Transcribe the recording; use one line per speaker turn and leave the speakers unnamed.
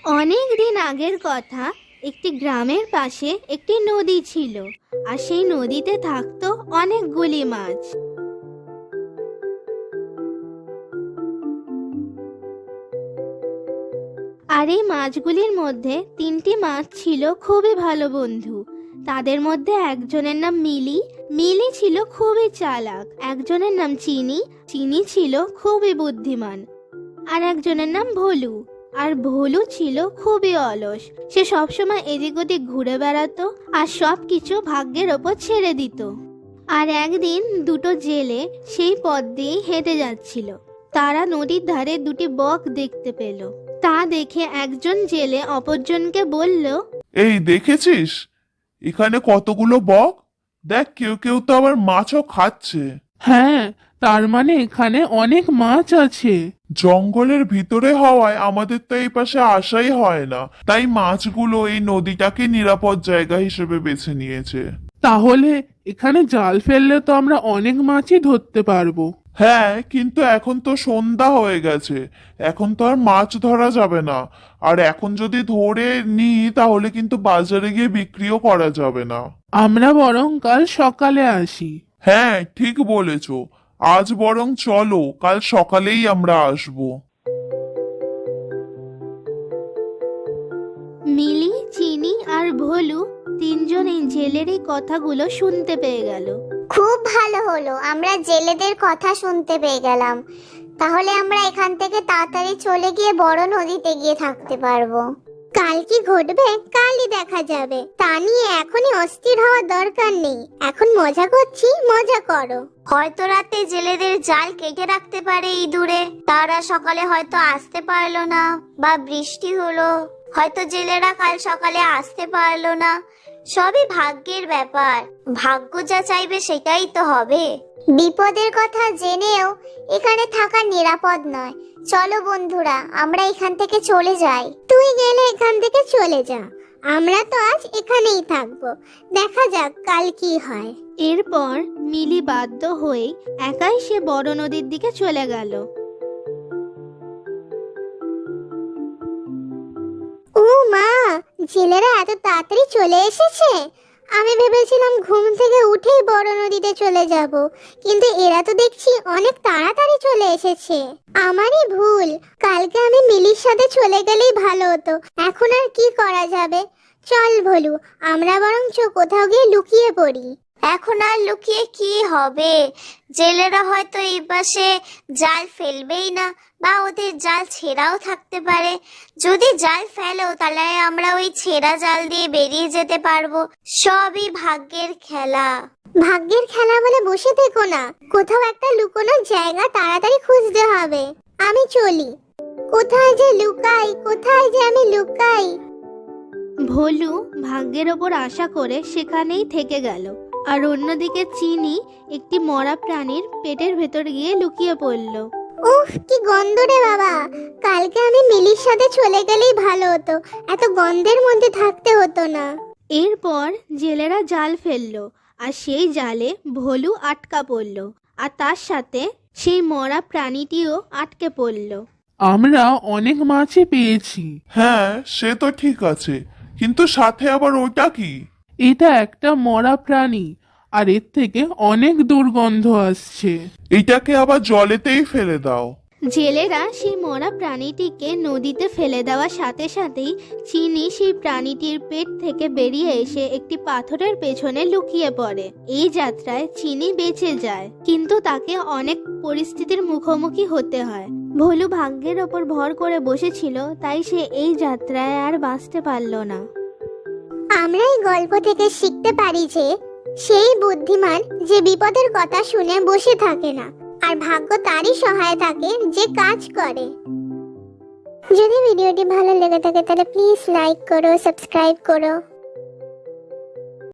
অনেক দিন আগের কথা, একটি গ্রামের পাশে একটি নদী ছিল, আর সেই নদীতে থাকতো অনেকগুলি মাছ। আর এই মাছগুলির মধ্যে তিনটি মাছ ছিল খুবই ভালো বন্ধু। তাদের মধ্যে একজনের নাম মিলি। মিলি ছিল খুবই চালাক। একজনের নাম চিনি। চিনি ছিল খুবই বুদ্ধিমান। আর একজনের নাম ভোলু। আর ভোলু ছিল খুবই অলস। সে সবসময় এদিক ওদিক ঘুরে বেড়াতো আর সবকিছু ভাগ্যের ওপর ছেড়ে দিত। আর একদিন দুটো জেলে সেই পথ দিয়ে হেঁটে যাচ্ছিল। তারা নদীর ধারে দুটি বক দেখতে পেল। তা দেখে একজন জেলে অপরজনকে বলল,
এই দেখেছিস এখানে কতগুলো বক? দেখ, কেউ কেউ তো আবার মাছও খাচ্ছে।
হ্যাঁ, তার মানে এখানে অনেক মাছ আছে।
জঙ্গলের ভিতরে হওয়ায় আমাদের তো এই পাশে আসাই হয় না, তাই মাছগুলো এই নদীটাকে নিরাপদ জায়গা হিসেবে বেছে নিয়েছে।
তাহলে এখানে জাল ফেললে তো আমরা অনেক মাছই ধরতে পারবো।
হ্যাঁ, কিন্তু এখন তো সন্ধ্যা হয়ে গেছে, এখন তো আর মাছ ধরা যাবে না। আর এখন যদি ধরে নিই তাহলে কিন্তু বাজারে গিয়ে বিক্রিও করা যাবে না।
আমরা বরং কাল সকালে আসি।
হ্যাঁ, ঠিক বলেছো। আজ বরং চলো, কাল সকালেই আমরা আসবো।
মিলি, চিনি আর ভোলু তিনজন এই জেলের এই কথাগুলো শুনতে পেয়ে গেল।
খুব ভালো হলো, আমরা জেলেদের কথা শুনতে পেয়ে গেলাম। তাহলে আমরা এখান থেকে তাড়াতাড়ি চলে গিয়ে বড় নদীতে গিয়ে থাকতে পারবো। কাল কি ঘটবে কালই দেখা যাবে, তা নিয়ে এখনই অস্থির হওয়ার দরকার নেই। এখন মজা করছি, মজা করো। হয়তো রাতে জেলেদের জাল কেটে রাখতে পারে ইঁদুরে, তারা সকালে হয়তো আসতে পারলো না, বা বৃষ্টি হলো, হয়তো জেলেরা কাল সকালে আসতে পারলো না। সবই ভাগ্যের ব্যাপার, ভাগ্য যা চাইবে সেটাই তো হবে। বিপদের কথা জেনেও এখানে থাকা নিরাপদ নয়। চলো বন্ধুরা, আমরা এখান থেকে চলে যাই। তুই গেলে এখান থেকে চলে যা, আমরা তো আজ এখানেই থাকবো। দেখা যাক কাল কি হয়।
এরপর মিলি বাধ্য হয়ে একাই সে বড় নদীর দিকে চলে গেল।
ও মা, জেলেরা এত তাড়াতাড়ি চলে এসেছে। আমি ভেবেছিলাম ঘুম থেকে উঠেই বড় নদীতে চলে যাব, কিন্তু এরা তো দেখছি অনেক তাড়াতাড়ি চলে এসেছে। আমারই ভুল, কালকে আমি মিলির সাথে চলে গেলেই ভালো হতো। এখন আর কি করা যাবে? চল ভোলু, আমরা বরঞ্চ কোথাও গিয়ে লুকিয়ে পড়ি। এখন আর লুকিয়ে কি হবে? জেলেরা হয়তো এই পাশে জাল ফেলবেই না, বা ওদের জাল ছেঁড়াও থাকতে পারে। যদি জাল ফেলো তাহলে আমরা ওই ছেঁড়া জাল দিয়ে বেরিয়ে যেতে পারবো। সবই ভাগ্যের খেলা। ভাগ্যের খেলা বলে বসে থেকো না, কোথাও একটা লুকোনোর জায়গা তাড়াতাড়ি খুঁজতে হবে। আমি চলি। কোথায় যে লুকাই, কোথায় যে আমি লুকাই।
ভোলু ভাগ্যের ওপর আশা করে সেখানেই থেকে গেল। আর অন্যদিকে চিনি একটি মরা প্রাণীর পেটের ভেতর গিয়ে লুকিয়ে পড়ল।
উফ, কি গন্ধ রে বাবা! কালকে আমি মিলির সাথে চলে গেলেই ভালো হতো, এত গন্ধের মধ্যে থাকতে হতো না।
এরপর জেলেরা জাল ফেললো, আর সেই জালে ভোলু আটকা পড়ল, আর তার সাথে সেই মরা প্রাণীটিও আটকে পড়ল।
আমরা অনেক মাছই পেয়েছি।
হ্যাঁ, সে তো ঠিক আছে, কিন্তু সাথে আবার ওটা কি?
এটা একটা মরা প্রাণী, আর এর থেকে অনেক দুর্গন্ধ আসছে।
এটাকে আবার জলেতেই ফেলে দাও।
জেলেরা সেই মরা প্রাণীটিকে নদীতে ফেলে দেওয়ার সাথে সাথেই চিনি সেই প্রাণীটির পেট থেকে বেরিয়ে এসে একটি পাথরের পেছনে লুকিয়ে পড়ে। এই যাত্রায় চিনি বেঁচে যায়, কিন্তু তাকে অনেক পরিস্থিতির মুখোমুখি হতে হয়। ভোলু ভাগ্যের ওপর ভর করে বসেছিল, তাই সে এই যাত্রায় আর বাঁচতে পারল না।
আমরা এই গল্প থেকে শিখতে পারি যে সেই বুদ্ধিমান যে বিপদের কথা শুনে বসে থাকে না, আর ভাগ্য তারই সহায় থাকে যে কাজ করে। যদি ভিডিওটি ভালো লেগে থাকে তাহলে প্লিজ লাইক করো, সাবস্ক্রাইব করো।